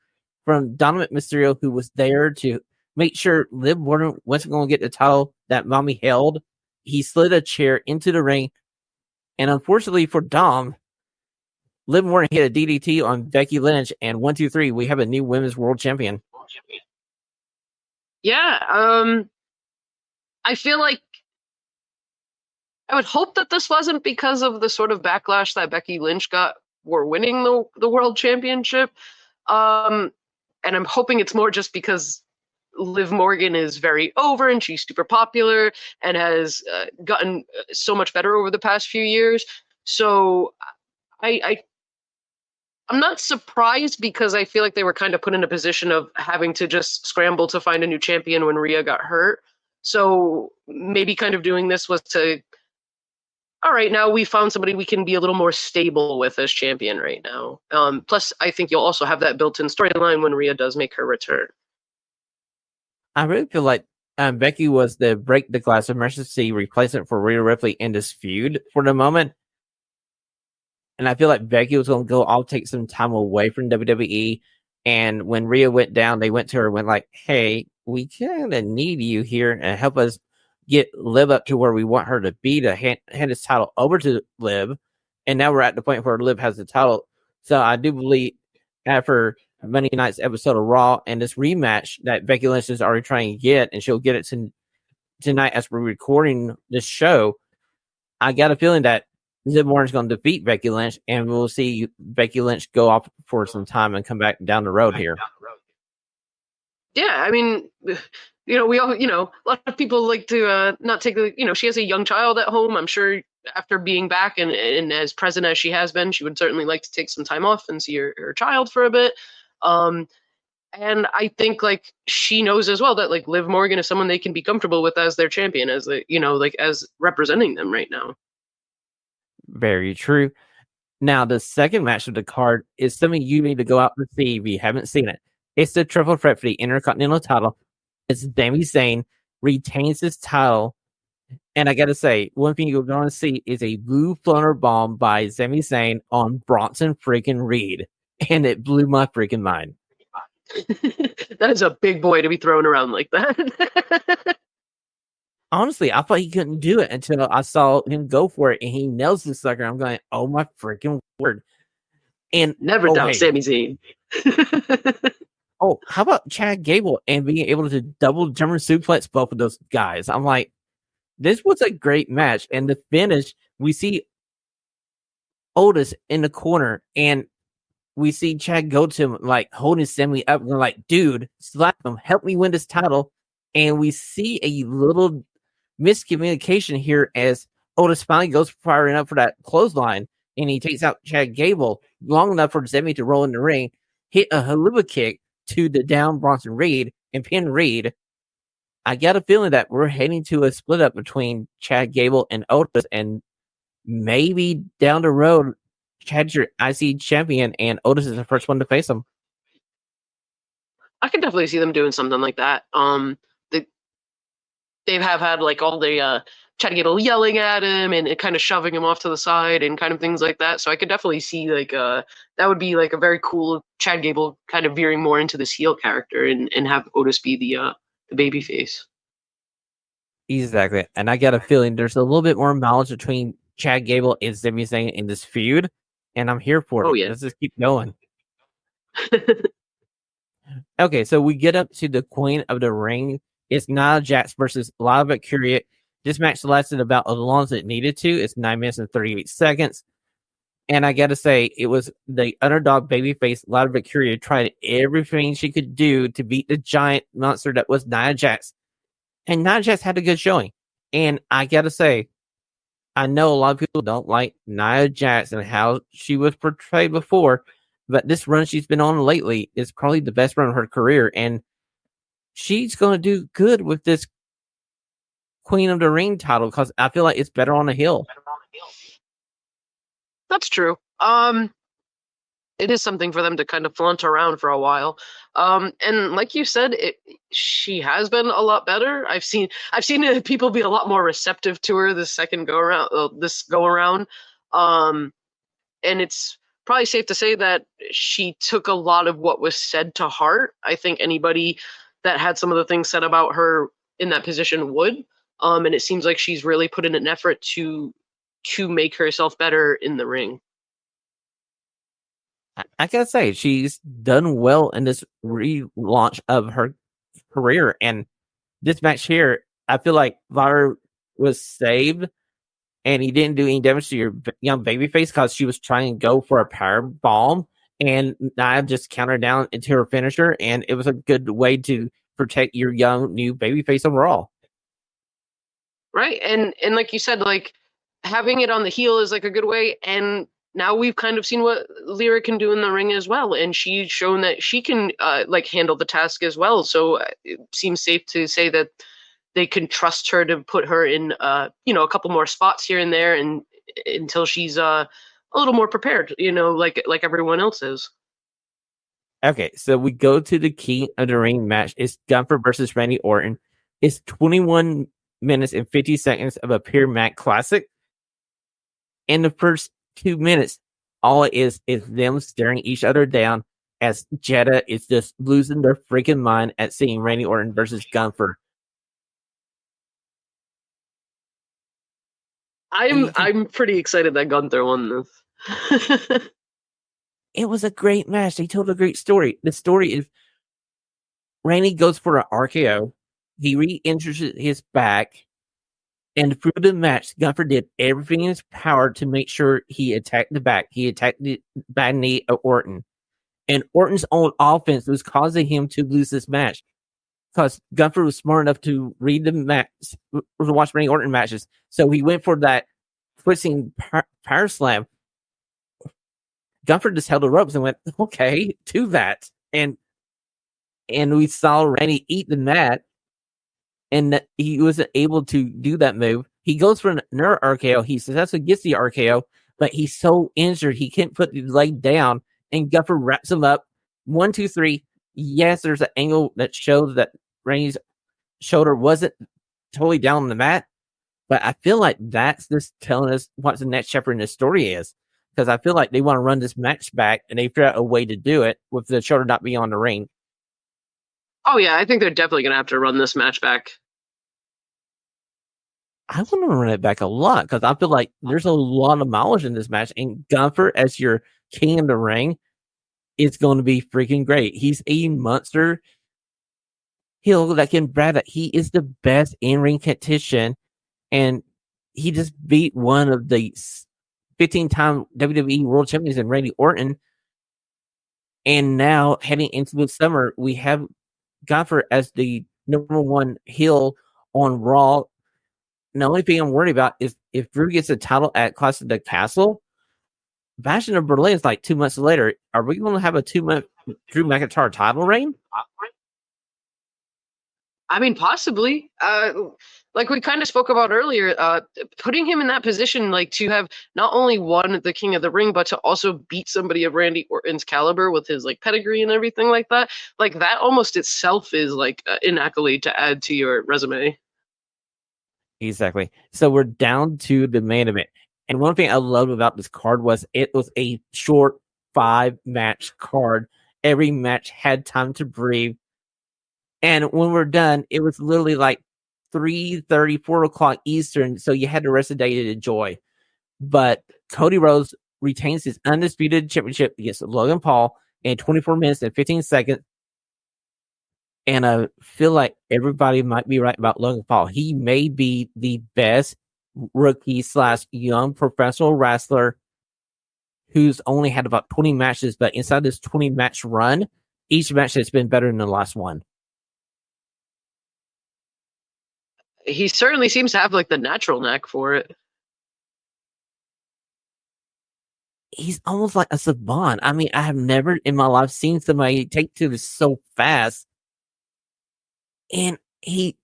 Speaker 1: from Donovan Mysterio, who was there to make sure Liv Morgan wasn't going to get the title that Mommy held. He slid a chair into the ring, and unfortunately for Dom, Liv Morgan hit a DDT on Becky Lynch, and 1, 2, 3, we have a new women's world champion.
Speaker 2: Yeah, I feel like I would hope that this wasn't because of the sort of backlash that Becky Lynch got for winning the world championship. And I'm hoping it's more just because Liv Morgan is very over and she's super popular and has gotten so much better over the past few years. So I'm not surprised because I feel like they were kind of put in a position of having to just scramble to find a new champion when Rhea got hurt. So maybe kind of doing this was to, all right, now we found somebody we can be a little more stable with as champion right now. Plus, I think you'll also have that built-in storyline when Rhea does make her return.
Speaker 1: I really feel like Becky was the break the glass emergency replacement for Rhea Ripley in this feud for the moment. And I feel like Becky was going to go, I'll take some time away from WWE. And when Rhea went down, they went to her and went like, hey, we kind of need you here and help us get Liv up to where we want her to be to hand this title over to Liv. And now we're at the point where Liv has the title. So I do believe after Monday night's episode of Raw and this rematch that Becky Lynch is already trying to get, and she'll get it tonight as we're recording this show, I got a feeling that Liv Morgan's going to defeat Becky Lynch, and we'll see Becky Lynch go off for some time and come back down the road here.
Speaker 2: Yeah, I mean, we all, a lot of people like to not take the, she has a young child at home. I'm sure after being back and as present as she has been, she would certainly like to take some time off and see her child for a bit. And I think like she knows as well that like Liv Morgan is someone they can be comfortable with as their champion, as as representing them right now.
Speaker 1: Very true. Now, the second match of the card is something you need to go out and see if you haven't seen it. It's the triple threat for the Intercontinental title. It's Sami Zayn retains his title. And I got to say, one thing you're going to see is a blue floater bomb by Sami Zayn on Bronson freaking Reed. And it blew my freaking mind.
Speaker 2: That is a big boy to be thrown around like that.
Speaker 1: Honestly, I thought he couldn't do it until I saw him go for it, and he nails the sucker. I'm going, oh my freaking word! And
Speaker 2: never doubt Sami Zayn.
Speaker 1: Oh, how about Chad Gable and being able to double German suplex both of those guys? I'm like, this was a great match, and the finish we see Otis in the corner, and we see Chad go to him like holding Sami up, and they're like, dude, slap him, help me win this title, and we see a little miscommunication here as Otis finally goes firing up for that clothesline, and he takes out Chad Gable long enough for Sami to roll in the ring, hit a haluva kick to the down Bronson Reed, and pin Reed. I got a feeling that we're heading to a split up between Chad Gable and Otis, and maybe down the road, Chad's your IC champion, and Otis is the first one to face him.
Speaker 2: I can definitely see them doing something like that. They have had like all the Chad Gable yelling at him and kind of shoving him off to the side and kind of things like that. So I could definitely see like that would be like a very cool Chad Gable kind of veering more into this heel character and have Otis be the baby face.
Speaker 1: Exactly. And I got a feeling there's a little bit more mileage between Chad Gable and Sami Zayn in this feud, and I'm here for it.
Speaker 2: Yeah.
Speaker 1: Let's just keep going. Okay, so we get up to the Queen of the Ring. It's Nia Jaxs versus Lana Valkyria. This match lasted about as long as it needed to. It's 9 minutes and 38 seconds. And I got to say, it was the underdog babyface Lana Valkyria tried everything she could do to beat the giant monster that was Nia Jaxs. And Nia Jaxs had a good showing. And I got to say, I know a lot of people don't like Nia Jaxs and how she was portrayed before, but this run she's been on lately is probably the best run of her career. And she's going to do good with this Queen of the Ring title because I feel like it's better on the hill.
Speaker 2: That's true. It is something for them to kind of flaunt around for a while. And like you said, she has been a lot better. I've seen people be a lot more receptive to her this go around. And it's probably safe to say that she took a lot of what was said to heart. I think anybody that had some of the things said about her in that position would. And it seems like she's really put in an effort to make herself better in the ring.
Speaker 1: I gotta say, she's done well in this relaunch of her career. And this match here, I feel like Var was saved and he didn't do any damage to your young babyface because she was trying to go for a power bomb. And Nia just countered down into her finisher. And it was a good way to protect your young new babyface overall.
Speaker 2: Right. And like you said, like having it on the heel is like a good way. And now we've kind of seen what Lyra can do in the ring as well. And she's shown that she can like handle the task as well. So it seems safe to say that they can trust her to put her in, a couple more spots here and there, and until she's a little more prepared, like everyone else is.
Speaker 1: Okay, so we go to the King of the Ring match. It's Gunther versus Randy Orton. It's 21 minutes and 50 seconds of a pure mat classic. In the first 2 minutes, all it is them staring each other down as Jeddah is just losing their freaking mind at seeing Randy Orton versus Gunther.
Speaker 2: I'm pretty excited that Gunther won this.
Speaker 1: It was a great match. They told a great story. The story is Randy goes for an RKO. He re-injures his back. And through the match, Gunther did everything in his power to make sure he attacked the back. He attacked the bad knee of Orton. And Orton's own offense was causing him to lose this match. Because Gunther was smart enough to read the match, to watch Randy Orton matches. So he went for that twisting power slam. Gunther just held the ropes and went, okay, to that. And we saw Randy eat the mat. And he wasn't able to do that move. He goes for another RKO. He successfully gets the RKO, but he's so injured he can't put the leg down. And Gunther wraps him up. 1, 2, 3. Yes, there's an angle that shows that Randy's shoulder wasn't totally down on the mat, but I feel like that's just telling us what the next chapter in the story is. Because I feel like they want to run this match back, and they figure out a way to do it with the shoulder not being on the ring.
Speaker 2: Oh, yeah, I think they're definitely going to have to run this match back.
Speaker 1: I want to run it back a lot because I feel like there's a lot of mileage in this match, and Gunther as your king of the ring is going to be freaking great. He's a monster heel that can brag that he is the best in-ring tactician, and he just beat one of the 15-time WWE World Champions in Randy Orton. And now heading into the summer, we have Gunther as the number one heel on Raw. The only thing I'm worried about is if Drew gets a title at Clash of the Castle, Bash in Berlin is like 2 months later. Are we going to have a 2-month Drew McIntyre title reign?
Speaker 2: I mean, possibly. Like we kind of spoke about earlier, putting him in that position, like to have not only won the King of the Ring, but to also beat somebody of Randy Orton's caliber with his like pedigree and everything like that. Like that almost itself is like an accolade to add to your resume.
Speaker 1: Exactly. So we're down to the main event. And one thing I loved about this card was it was a short 5-match card. Every match had time to breathe. And when we're done, it was literally like 3:30, 4 o'clock Eastern. So you had the rest of the day to enjoy. But Cody Rhodes retains his undisputed championship against Logan Paul in 24 minutes and 15 seconds. And I feel like everybody might be right about Logan Paul. He may be the best rookie/young professional wrestler who's only had about 20 matches, but inside this 20-match run, each match has been better than the last one.
Speaker 2: He certainly seems to have like the natural knack for it.
Speaker 1: He's almost like a savant. I mean, I have never in my life seen somebody take to this so fast. And it's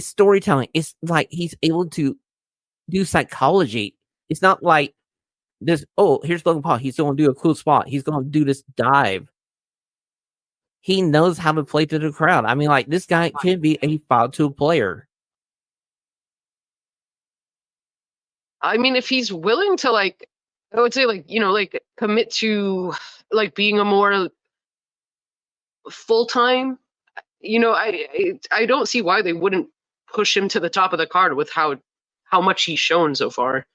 Speaker 1: storytelling. It's like he's able to do psychology. It's not like this, oh, here's Logan Paul. He's going to do a cool spot. He's going to do this dive. He knows how to play to the crowd. I mean, like, this guy can be a 5-tool player.
Speaker 2: I mean, if he's willing to, like, I would say like commit to like being a more full time. I don't see why they wouldn't push him to the top of the card with how much he's shown so far.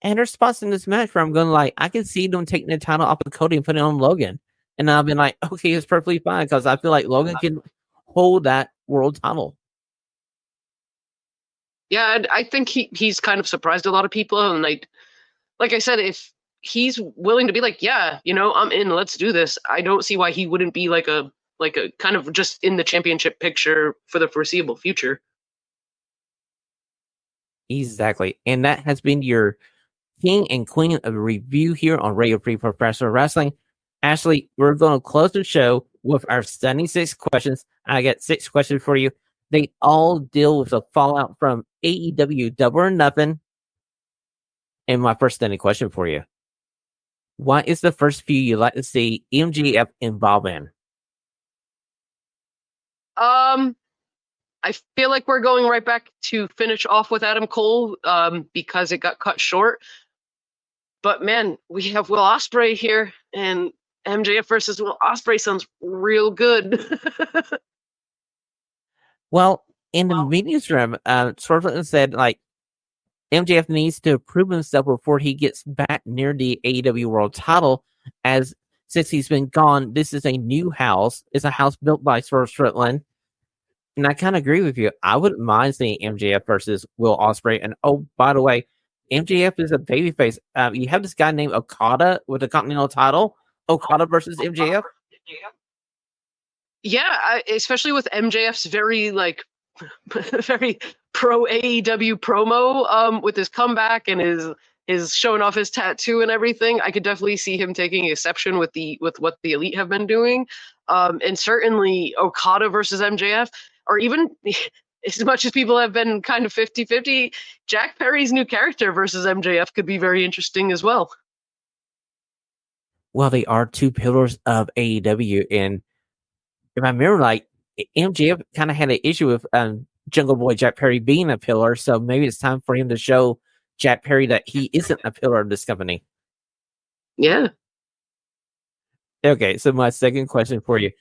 Speaker 1: And there's spots in this match where I'm going like, I can see them taking the title off of Cody and putting it on Logan. And I've been like, okay, it's perfectly fine because I feel like Logan can hold that world title.
Speaker 2: Yeah, I think he's kind of surprised a lot of people, and like I said, if he's willing to be like, yeah, I'm in, let's do this. I don't see why he wouldn't be like a kind of just in the championship picture for the foreseeable future.
Speaker 1: Exactly. And that has been your king and queen of review here on Radio Free Professional Wrestling. Ashley, we're going to close the show with our 76 questions. I got 6 questions for you. They all deal with the fallout from AEW Double or Nothing. And my first standing question for you: what is the first feud you'd like to see MJF involved in?
Speaker 2: I feel like we're going right back to finish off with Adam Cole because it got cut short. But man, we have Will Ospreay here, and MJF versus Will Ospreay sounds real good.
Speaker 1: Well, in the meetings room, Swerve said like MJF needs to prove himself before he gets back near the AEW World Title. As since he's been gone, this is a new house. It's a house built by Swerve Strickland. And I kind of agree with you. I wouldn't mind seeing MJF versus Will Ospreay. And oh, by the way, MJF is a babyface. You have this guy named Okada with a Continental title. Okada versus MJF.
Speaker 2: Yeah, especially with MJF's very very pro AEW promo with his comeback and his showing off his tattoo and everything. I could definitely see him taking exception with what the Elite have been doing. And certainly Okada versus MJF, or even as much as people have been kind of 50-50, Jack Perry's new character versus MJF could be very interesting as well.
Speaker 1: Well, they are 2 pillars of AEW, and if I remember right, MJF kind of had an issue with Jungle Boy Jack Perry being a pillar, so maybe it's time for him to show Jack Perry that he isn't a pillar of this company.
Speaker 2: Yeah.
Speaker 1: Okay, so my second question for you.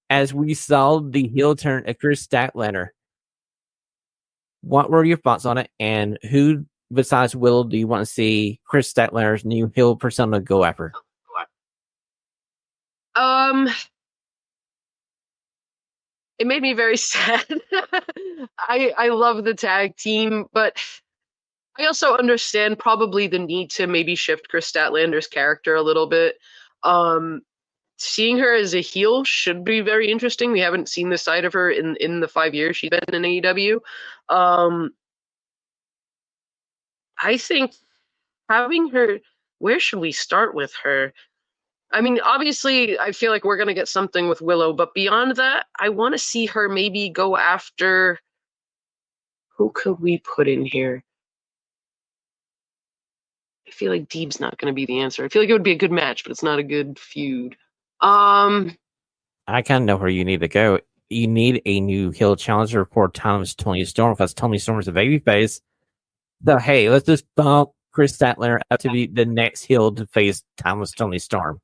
Speaker 1: As we saw the heel turn of Chris Statlander, what were your thoughts on it, and who besides Will do you want to see Chris Statlander's new heel persona go after?
Speaker 2: It made me very sad. I love the tag team, but I also understand probably the need to maybe shift Chris Statlander's character a little bit. Seeing her as a heel should be very interesting. We haven't seen this side of her in the 5 years she's been in AEW. I think having her, where should we start with her? I mean, obviously, I feel like we're going to get something with Willow, but beyond that, I want to see her maybe go after. Who could we put in here? I feel like Deeb's not going to be the answer. I feel like it would be a good match, but it's not a good feud.
Speaker 1: I kind of know where you need to go. You need a new heel challenger for Tony Storm because Tony Storm is a babyface. So, hey, let's just bump Chris Statlander up to be the next heel to face Tony Storm.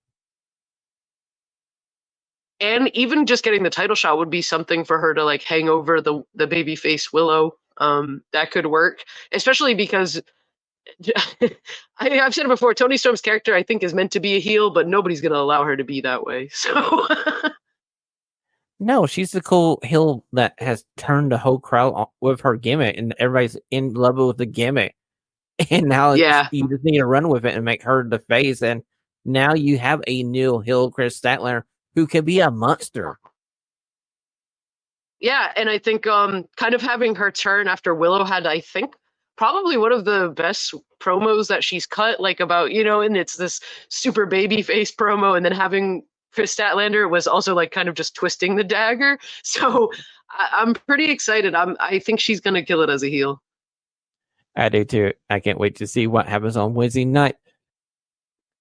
Speaker 2: And even just getting the title shot would be something for her to like hang over the babyface Willow. That could work, especially because I've said it before. Tony Storm's character, I think, is meant to be a heel, but nobody's going to allow her to be that way. So,
Speaker 1: no, she's the cool heel that has turned the whole crowd with her gimmick, and everybody's in love with the gimmick. And now
Speaker 2: yeah,
Speaker 1: you just need to run with it and make her the face. And now you have a new heel, Chris Statlander, who can be a monster.
Speaker 2: Yeah, and I think kind of having her turn after Willow had, I think, probably one of the best promos that she's cut, like about, and it's this super baby face promo, and then having Chris Statlander was also like kind of just twisting the dagger. So I'm pretty excited. I think she's going to kill it as a heel.
Speaker 1: I do too. I can't wait to see what happens on Wednesday night.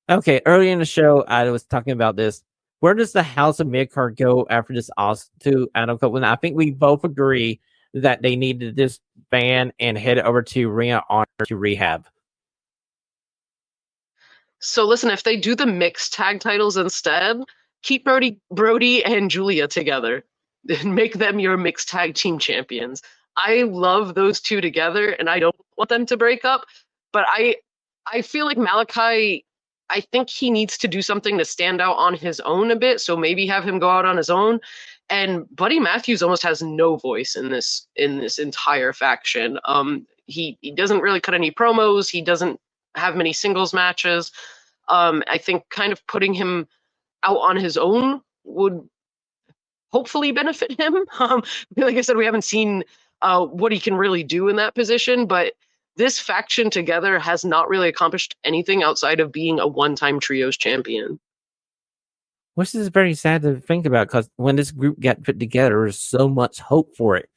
Speaker 1: Okay, early in the show, I was talking about this. Where does the House of Midcard go after this to Adam Cole? And I think we both agree that they need to disband and head over to Ring of Honor to rehab.
Speaker 2: So listen, if they do the mixed tag titles instead, keep Brody and Julia together and make them your mixed tag team champions. I love those two together, and I don't want them to break up. But I feel like Malachi. I think he needs to do something to stand out on his own a bit. So maybe have him go out on his own. And Buddy Matthews almost has no voice in this entire faction. He doesn't really cut any promos. He doesn't have many singles matches. I think kind of putting him out on his own would hopefully benefit him. Like I said, we haven't seen what he can really do in that position, but this faction together has not really accomplished anything outside of being a one-time trios champion.
Speaker 1: Which is very sad to think about because when this group got put together, there was so much hope for it.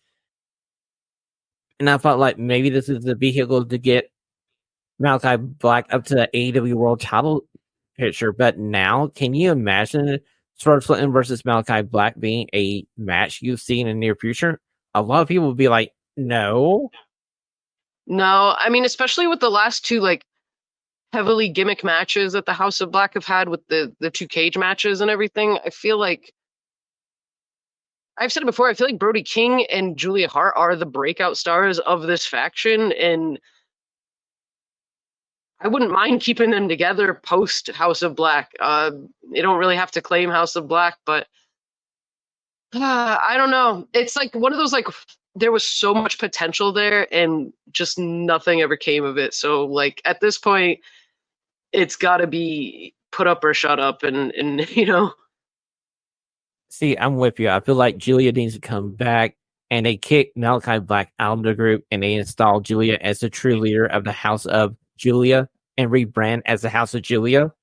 Speaker 1: And I felt like maybe this is the vehicle to get Malachi Black up to the AEW World Title picture. But now, can you imagine Swerve Strickland versus Malachi Black being a match you've seen in the near future? A lot of people would be like, no.
Speaker 2: No, I mean, especially with the last two like heavily gimmick matches that the House of Black have had with the two cage matches and everything. I feel like I've said it before. I feel like Brody King and Julia Hart are the breakout stars of this faction, and I wouldn't mind keeping them together post House of Black. They don't really have to claim House of Black, but I don't know. It's like one of those like there was so much potential there, and just nothing ever came of it. So like at this point, it's got to be put up or shut up, and you know.
Speaker 1: See, I'm with you. I feel like Julia needs to come back, and they kick Malachi Black out of the group, and they install Julia as the true leader of the House of Julia and rebrand as the House of Julia.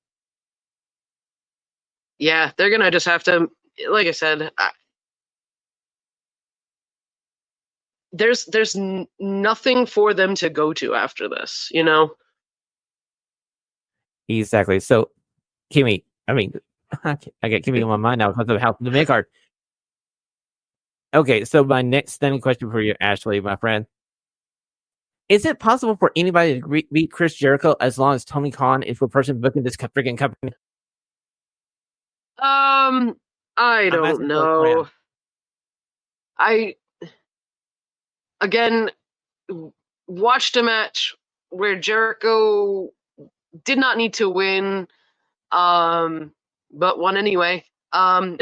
Speaker 2: Yeah, they're gonna just have to, like I said, there's nothing for them to go to after this, you know.
Speaker 1: Exactly. So, Kimmy, I got Kimmy on my mind now because of House of the Midgard. Okay, so my next standing question for you, Ashley, my friend. Is it possible for anybody to beat Chris Jericho as long as Tony Khan is the person booking this freaking company?
Speaker 2: I don't know. I again watched a match where Jericho did not need to win, but won anyway. I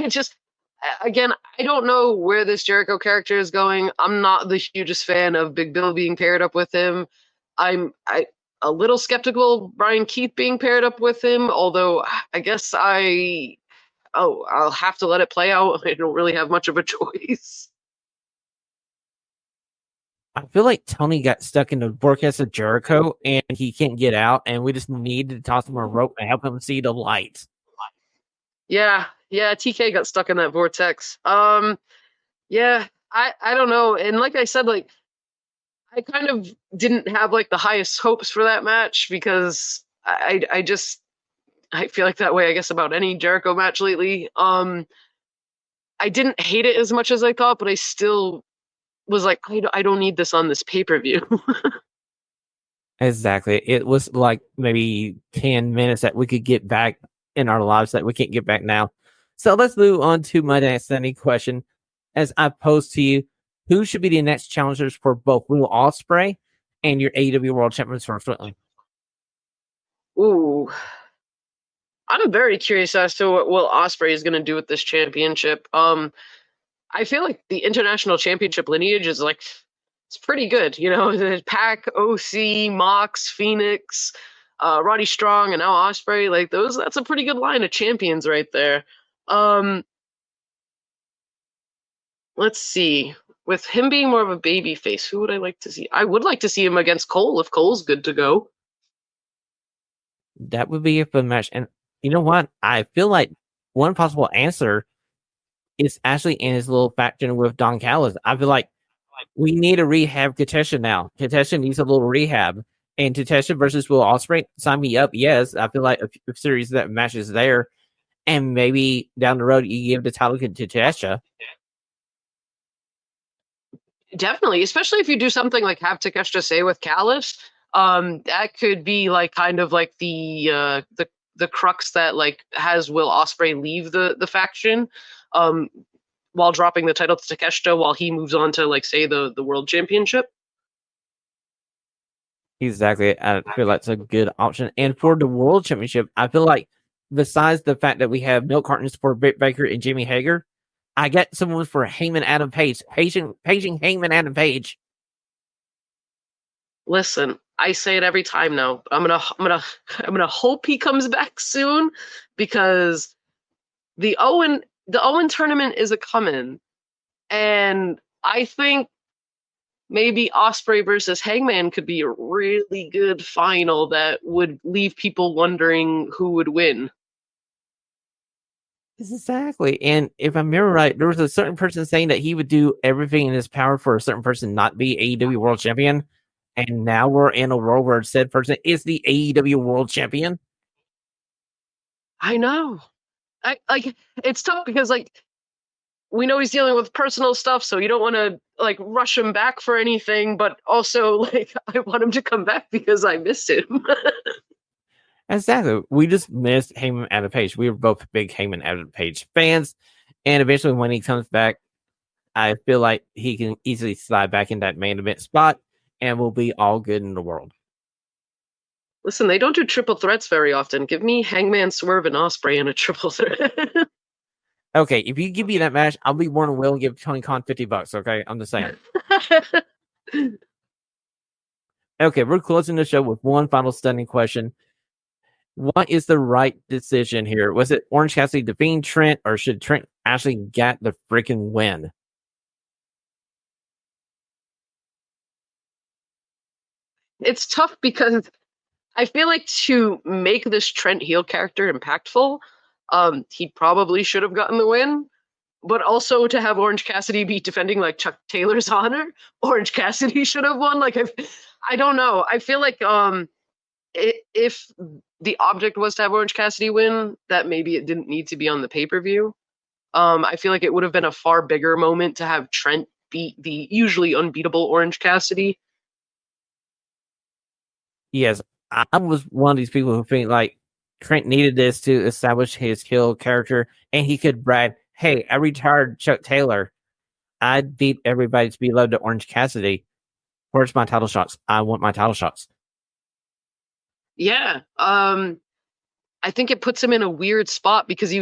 Speaker 2: just again, I don't know where this Jericho character is going. I'm not the hugest fan of Big Bill being paired up with him. I'm a little skeptical of Brian Keith being paired up with him, although I guess I'll have to let it play out. I don't really have much of a choice.
Speaker 1: I feel like Tony got stuck in the vortex of Jericho and he can't get out, and we just need to toss him a rope and help him see the light.
Speaker 2: Yeah, TK got stuck in that vortex. Yeah, I don't know. And like I said, like I kind of didn't have like the highest hopes for that match because I feel like that way, I guess, about any Jericho match lately. I didn't hate it as much as I thought, but I still was like, I don't need this on this pay-per-view.
Speaker 1: Exactly. It was like maybe 10 minutes that we could get back in our lives that we can't get back now. So let's move on to my next standing question. As I pose to you, who should be the next challengers for both Will Ospreay and your AEW World Champions for Strickland?
Speaker 2: Ooh. I'm very curious as to what Will Ospreay is going to do with this championship. I feel like the international championship lineage is like it's pretty good. You know, Pac, OC, Mox, Phoenix, Roddy Strong, and now Ospreay. Like that's a pretty good line of champions right there. Let's see. With him being more of a baby face, who would I like to see? I would like to see him against Cole if Cole's good to go.
Speaker 1: That would be a fun match. And you know what? I feel like one possible answer is actually in his little faction with Don Callis. I feel like we need a rehab Katasha now. Katasha needs a little rehab. And Katasha versus Will Ospreay, sign me up. Yes, I feel like a series that matches there. And maybe down the road, you give the title to Katasha.
Speaker 2: Definitely, especially if you do something like have Takeshita say with Callis. That could be like kind of like the crux that like has Will Ospreay leave the faction, while dropping the title to Takeshita while he moves on to like say the world championship.
Speaker 1: Exactly. I feel like it's a good option. And for the world championship, I feel like besides the fact that we have milk cartons for Britt Baker and Jimmy Hager, I get someone for Heyman Adam Page. Paging Heyman Adam Page.
Speaker 2: Listen, I say it every time now. I'm gonna hope he comes back soon, because the Owen tournament is a coming, and I think maybe Ospreay versus Hangman could be a really good final that would leave people wondering who would win.
Speaker 1: Exactly. And if I remember right, there was a certain person saying that he would do everything in his power for a certain person not be AEW World Champion. And now we're in a world where said person is the AEW World Champion.
Speaker 2: I know. It's tough because like we know he's dealing with personal stuff, so you don't want to like rush him back for anything, but also like I want him to come back because I miss him.
Speaker 1: Exactly. We just missed Heyman Adam Page. We were both big Heyman Adam Page fans. And eventually when he comes back, I feel like he can easily slide back in that main event spot and we'll be all good in the world.
Speaker 2: Listen, they don't do triple threats very often. Give me Hangman, Swerve, and Ospreay in a triple threat.
Speaker 1: Okay, if you give me that match, I'll be more than willing to give Tony Khan $50. Okay, I'm just saying. Okay, we're closing the show with one final stunning question. What is the right decision here? Was it Orange Cassidy defeating Trent, or should Trent actually get the freaking win?
Speaker 2: It's tough because I feel like to make this Trent heel character impactful, he probably should have gotten the win. But also to have Orange Cassidy be defending like Chuck Taylor's honor, Orange Cassidy should have won. Like I don't know. I feel like if the object was to have Orange Cassidy win, that maybe it didn't need to be on the pay-per-view. I feel like it would have been a far bigger moment to have Trent beat the usually unbeatable Orange Cassidy.
Speaker 1: Yes, I was one of these people who think like Trent needed this to establish his heel character, and he could brag, "Hey, I retired Chuck Taylor. I beat everybody to be loved at Orange Cassidy. Where's my title shots? I want my title shots."
Speaker 2: Yeah. I think it puts him in a weird spot because he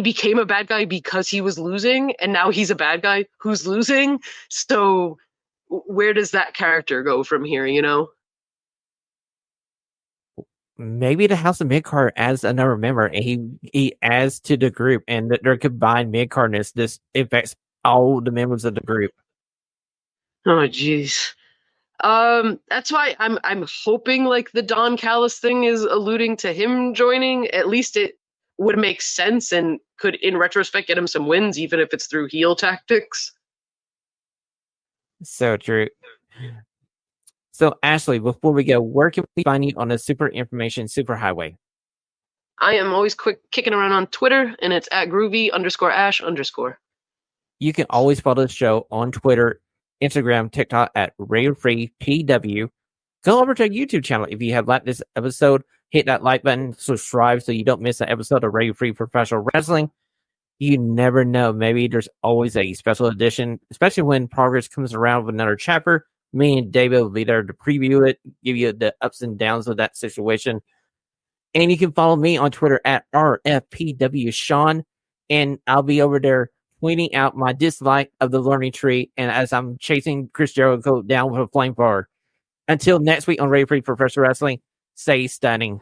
Speaker 2: became a bad guy because he was losing, and now he's a bad guy who's losing. So where does that character go from here, you know?
Speaker 1: Maybe the House of Midcard adds another member, and he adds to the group, and their combined midcardness this affects all the members of the group.
Speaker 2: Oh, jeez. That's why I'm hoping like the Don Callis thing is alluding to him joining. At least it would make sense and could, in retrospect, get him some wins, even if it's through heel tactics.
Speaker 1: So true. So, Ashley, before we go, where can we find you on the Super Information Superhighway?
Speaker 2: I am always kicking around on Twitter, and it's at groovy_ash_.
Speaker 1: You can always follow the show on Twitter, Instagram, TikTok at RadioFreePW. Go over to our YouTube channel if you have liked this episode. Hit that like button, subscribe so you don't miss an episode of Radio Free Professional Wrestling. You never know. Maybe there's always a special edition, especially when Progress comes around with another chapter. Me and David will be there to preview it, give you the ups and downs of that situation. And you can follow me on Twitter at RFPWSean. And I'll be over there tweeting out my dislike of the learning tree, and as I'm chasing Chris Jericho down with a flamethrower. Until next week on Radio Free Professional Wrestling, stay stunning.